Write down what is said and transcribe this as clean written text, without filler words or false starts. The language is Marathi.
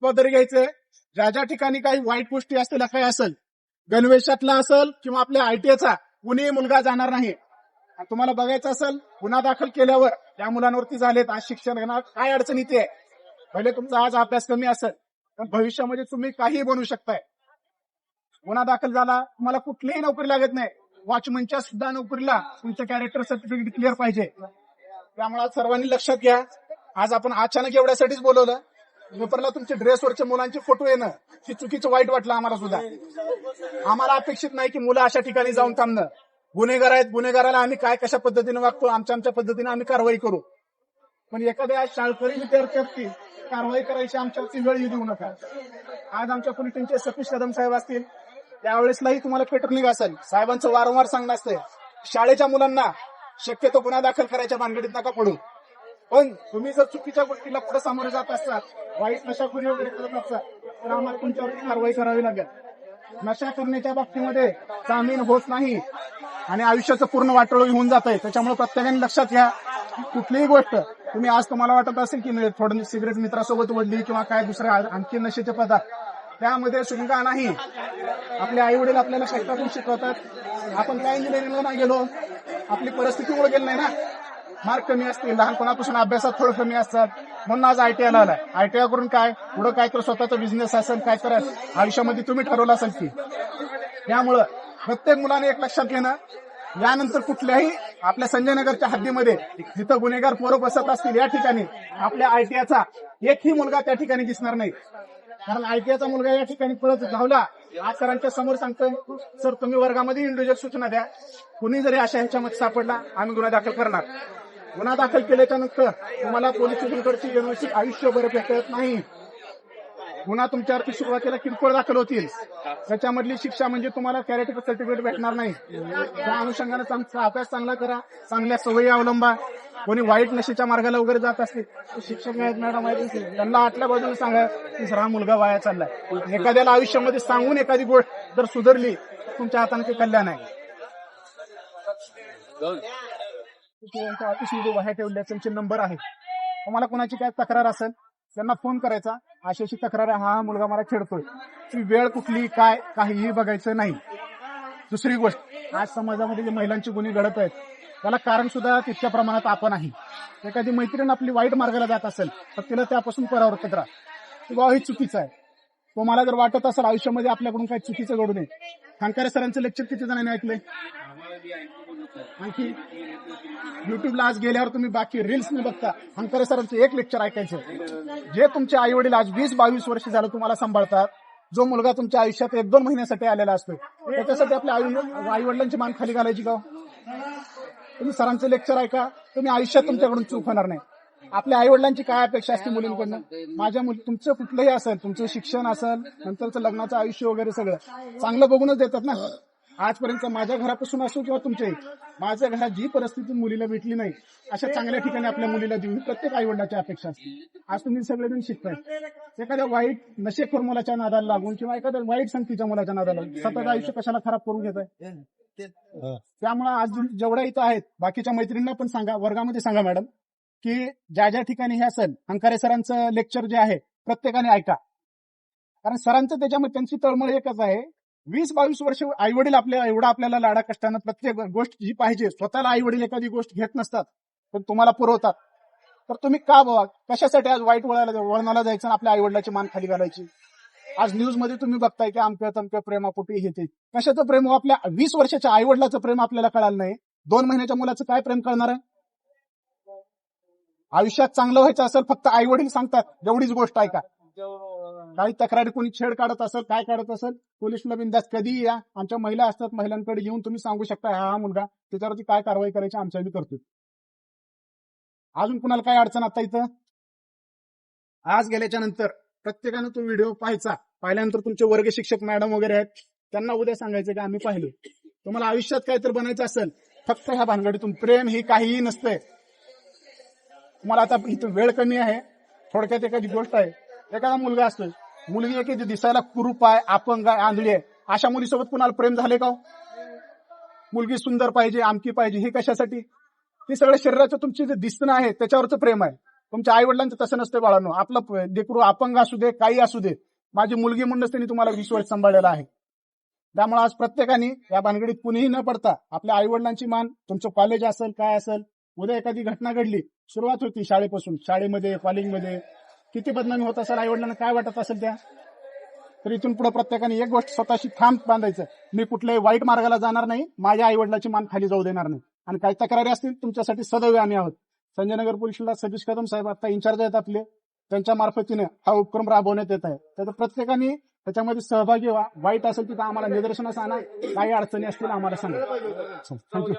खबरदारी घ्यायचंय. ज्या ज्या ठिकाणी काही वाईट गोष्टी असतील, काही असेल, गणवेशातला असेल किंवा आपल्या आयटीआयचा कुणीही मुलगा जाणार नाही. तुम्हाला बघायचं असेल, गुन्हा दाखल केल्यावर त्या मुलांवरती झालेत आज शिक्षण घेणार काय अडचण इथे आहे. पहिले तुमचा आज अभ्यास कमी असेल पण भविष्यामध्ये तुम्ही काहीही बनू शकताय. गुन्हा दाखल झाला, तुम्हाला कुठलीही नोकरी लागत नाही. वॉचमनच्या सुद्धा नोकरीला तुमचं कॅरेक्टर सर्टिफिकेट क्लिअर पाहिजे. त्यामुळे सर्वांनी लक्षात घ्या. आज आपण अचानक एवढ्यासाठीच बोलवलं. पेपरला तुमचे ड्रेसवरचे मुलांचे फोटो येणं हे चुकीचं वाईट वाटलं आम्हाला सुद्धा. आम्हाला अपेक्षित नाही की मुलं अशा ठिकाणी जाऊन थांबणं. गुन्हेगार आहेत, गुन्हेगाराला आम्ही काय कशा पद्धतीने वागतो आमच्या पद्धतीने आम्ही कारवाई करू. पण एखाद्या शाळकरी विद्यार्थ्याची कारवाई करायची आमच्यावरती वेळ येऊ देऊ नका. आज आमच्या पोलिसांचे सतीश कदम साहेब असतील, त्यावेळेसलाही तुम्हाला पेट्रोलिंग असेल. साहेबांचं वारंवार सांगणं असतंय, शाळेच्या मुलांना शक्यतो गुन्हा दाखल करायच्या भानगडीत नका पडू. पण तुम्ही जर चुकीच्या गोष्टीला पुढे सामोरे जात असतात, वाईट नशाखोरी वगैरे करत असतात, तर आम्हाला तुमच्यावरती कारवाई करावी लागेल. नशा करण्याच्या बाबतीमध्ये जामीन होत नाही आणि आयुष्याचं पूर्ण वाटोळं होऊन जात आहे. त्याच्यामुळे प्रत्येकाने लक्षात घ्या, कुठलीही गोष्ट तुम्ही आज तुम्हाला वाटत असेल की थोडं सिगरेट मित्रासोबत वडली किंवा काय दुसरे आणखी नशेचे पदार्थ, त्यामध्ये शंका नाही. आपले आई वडील आपल्याला शेतातून शिकवतात. आपण काय इंजिनिअरिंगला नाही गेलो, आपली परिस्थिती ओळख गेली नाही ना. मार्क कमी असतील, लहानपणापासून अभ्यासात थोडं कमी असतात, म्हणून आज आयटीआयला आलाय. आयटीआय करून काय पुढं काय तर स्वतःचा बिझनेस असेल, काय तर आयुष्यामध्ये तुम्ही ठरवलं असेल की. त्यामुळं प्रत्येक मुलाने एक लक्षात घेणं, यानंतर कुठल्याही आपल्या संजयनगरच्या हद्दीमध्ये जिथं गुन्हेगार पोरं बसत असतील या ठिकाणी आपल्या आयटीआयचा एकही मुलगा त्या ठिकाणी दिसणार नाही. कारण आयटीआयचा मुलगा या ठिकाणी पळत धावला. आज सरांच्या समोर सांगतोय, सर तुम्ही वर्गामध्ये इंडिव्हिज्युअल सूचना द्या, कुणी जरी अशा ह्याच्यामध्ये सापडला आम्ही गुन्हा दाखल करणार. गुन्हा दाखल केल्याच्या नंतर तुम्हाला पोलीस स्टेशनकडची व्यवस्थित आयुष्यभर भेटत नाही. गुन्हा तुमच्यावरती सुरुवातीला किरकोळ दाखल होतील, त्याच्यामधली शिक्षा म्हणजे तुम्हाला कॅरेक्टर सर्टिफिकेट भेटणार नाही. त्या अनुषंगाने अभ्यास चांगला करा, चांगल्या सवयी अवलंबा. कोणी वाईट नशेच्या मार्गाला वगैरे जात असतील, शिक्षक आहेत मॅडम माहिती असेल, त्यांना आतल्या बाजूने सांगा की सर हा मुलगा वाया चाललाय. एखाद्याला आयुष्यामध्ये सांगून एखादी गोष्ट जर सुधारली तुमच्या हाताने ते कल्याण आहे. ऑफिसमध्ये वाया ठेवल्या त्यांचे नंबर आहे. तुम्हाला कोणाची काय तक्रार असेल त्यांना फोन करायचा, अशी अशी तक्रार आहे, हा मुलगा मला छेडतोय. ती वेळ कुठली काय काहीही बघायचं नाही. दुसरी गोष्ट, आज समाजामध्ये जे महिलांची गुन्हे घडत आहेत त्याला कारण सुद्धा तितक्या प्रमाणात आपण आहे. एखादी मैत्रीण आपली वाईट मार्गाला जात असेल तर तिला त्यापासून परावृत्त करा की बाबा हे चुकीचं आहे. तुम्हाला जर वाटत असेल आयुष्यामध्ये आपल्याकडून काही चुकीचं घडू नये, खानकारे सरांचं लेक्चर किती जणांनी ऐकले? आणखी युट्यूबला आज गेल्यावर तुम्ही बाकी रील्स न बघता खानकारे सरांचं एक लेक्चर ऐकायचं. जे तुमचे आई वडील आज 20-22 वर्ष झालं तुम्हाला सांभाळतात, जो मुलगा तुमच्या आयुष्यात 1-2 महिन्यासाठी आलेला असतो, त्याच्यासाठी आपल्या आई वडिलांची मान खाली घालायची का? तुम्ही सरांचं लेक्चर ऐका, तुम्ही आयुष्यात तुमच्याकडून चूक होणार नाही. आपल्या आई वडिलांची काय अपेक्षा असते मुलींकडनं? माझ्या तुमचं कुठलंही असेल, तुमचं शिक्षण असेल, नंतरचं लग्नाचं आयुष्य वगैरे सगळं चांगलं बघूनच देतात ना. आजपर्यंत माझ्या घरापासून असो किंवा तुमच्याही, माझ्या घरात जी परिस्थिती मुलीला भेटली नाही अशा चांगल्या ठिकाणी आपल्या मुलीला देऊ, प्रत्येक आई वडिलांची अपेक्षा असते. आज तुम्ही सगळेजण शिकताय, एखाद्या वाईट नशेखोर मुलाच्या नादाला लागून किंवा एखाद्या वाईट संगतीच्या मुलाच्या नादाला लागून स्वतःचं आयुष्य कशाला खराब करून घेत आहे? त्यामुळे आज जेवढ्या इथं आहेत बाकीच्या मैत्रिणींना पण सांगा, वर्गामध्ये सांगा मॅडम की ज्या ज्या ठिकाणी हे असेल अंकारे सरांचं लेक्चर जे आहे प्रत्येकाने ऐका. कारण सरांचं त्याच्यामध्ये त्यांची तळमळ एकच आहे, 20-22 वर्ष आई वडील आपल्याला लाडा कष्टानं प्रत्येक गोष्ट जी पाहिजे, स्वतःला आई वडील एखादी गोष्ट घेत नसतात पण तुम्हाला पुरवतात. तर तुम्ही का बाबा कशासाठी आज वाईट वळणाला जायचं, आपल्या आई वडिलाची मान खाली घालायची? आज न्यूज मध्ये तुम्ही बघताय की अमक्या प्रेमापोटी हे ते. कशाचं प्रेम? आपल्या 20 वर्षाच्या आई वडिलाचं प्रेम आपल्याला कळालं नाही, 2 महिन्याच्या मुलाचं काय प्रेम कळणार आहे? आयुष्यात चांगलं व्हायचं असेल फक्त आई वडील सांगतात एवढीच गोष्ट ऐका. काही तक्रारी कोणी छेड काढत असेल, काय काढत असेल, पोलिसला बिंदास कधीही या. आमच्या महिला असतात, महिलांकडे येऊन तुम्ही सांगू शकता हा मुलगा, त्याच्यावरती काय कारवाई करायची आमच्या बी करतो. अजून कुणाला काय अडचण आता इथं? आज गेल्याच्या नंतर प्रत्येकानं तो व्हिडिओ पाहायचा. पाहिल्यानंतर तुमचे वर्ग शिक्षक मॅडम वगैरे आहेत त्यांना उद्या सांगायचं की आम्ही पाहिलो. तुम्हाला आयुष्यात काय तर बनायचं असेल फक्त ह्या भानगडीतून, प्रेम ही काहीही नसतंय. तुम्हाला आता इथं वेळ कमी आहे, थोडक्यात एखादी गोष्ट आहे, एखादा मुलगा असतोय, मुलगी एखादी दिसायला कुरूप आहे, अपंग आहे, आंधळी आहे, अशा मुलीसोबत कुणाला प्रेम झाले का? मुलगी सुंदर पाहिजे, आमकी पाहिजे, हे कशासाठी? हे सगळं शरीराचं तुमचे जे दिसणं आहे त्याच्यावरचं प्रेम आहे. तुमच्या आई वडिलांचं तसं नसतं बाळांनो. आपलं लेकरू अपंग असू दे, काही असू दे, माझी मुलगी म्हणूनच त्यांनी तुम्हाला 20 वर्ष सांभाळलेलं आहे. त्यामुळे आज प्रत्येकाने या भानगडीत कुणीही न पडता आपल्या आई वडिलांची मान, तुमचं कॉलेज असेल काय असेल, उद्या एखादी घटना घडली, सुरुवात होती शाळेपासून, शाळेमध्ये कॉलेजमध्ये किती बदनामी होत असेल, आई वडिलांना काय वाटत असेल त्या, तर इथून पुढे प्रत्येकाने एक गोष्ट स्वतःशी ठाम बांधायचं, मी कुठल्याही वाईट मार्गाला जाणार नाही, माझ्या आई वडिलांची मान खाली जाऊ देणार नाही. आणि काही तक्रारी असतील तुमच्यासाठी सदैव आम्ही आहोत. संजयनगर पोलिसला सतीश कदम साहेब आता इन्चार्ज आहेत आपले, त्यांच्या मार्फतीने हा उपक्रम राबवण्यात येत आहे. तर प्रत्येकाने त्याच्यामध्ये सहभागी व्हा. वाईट असेल तिथं आम्हाला निदर्शनास आणा, काही अडचणी असतील आम्हाला सांगा. थँक्यू.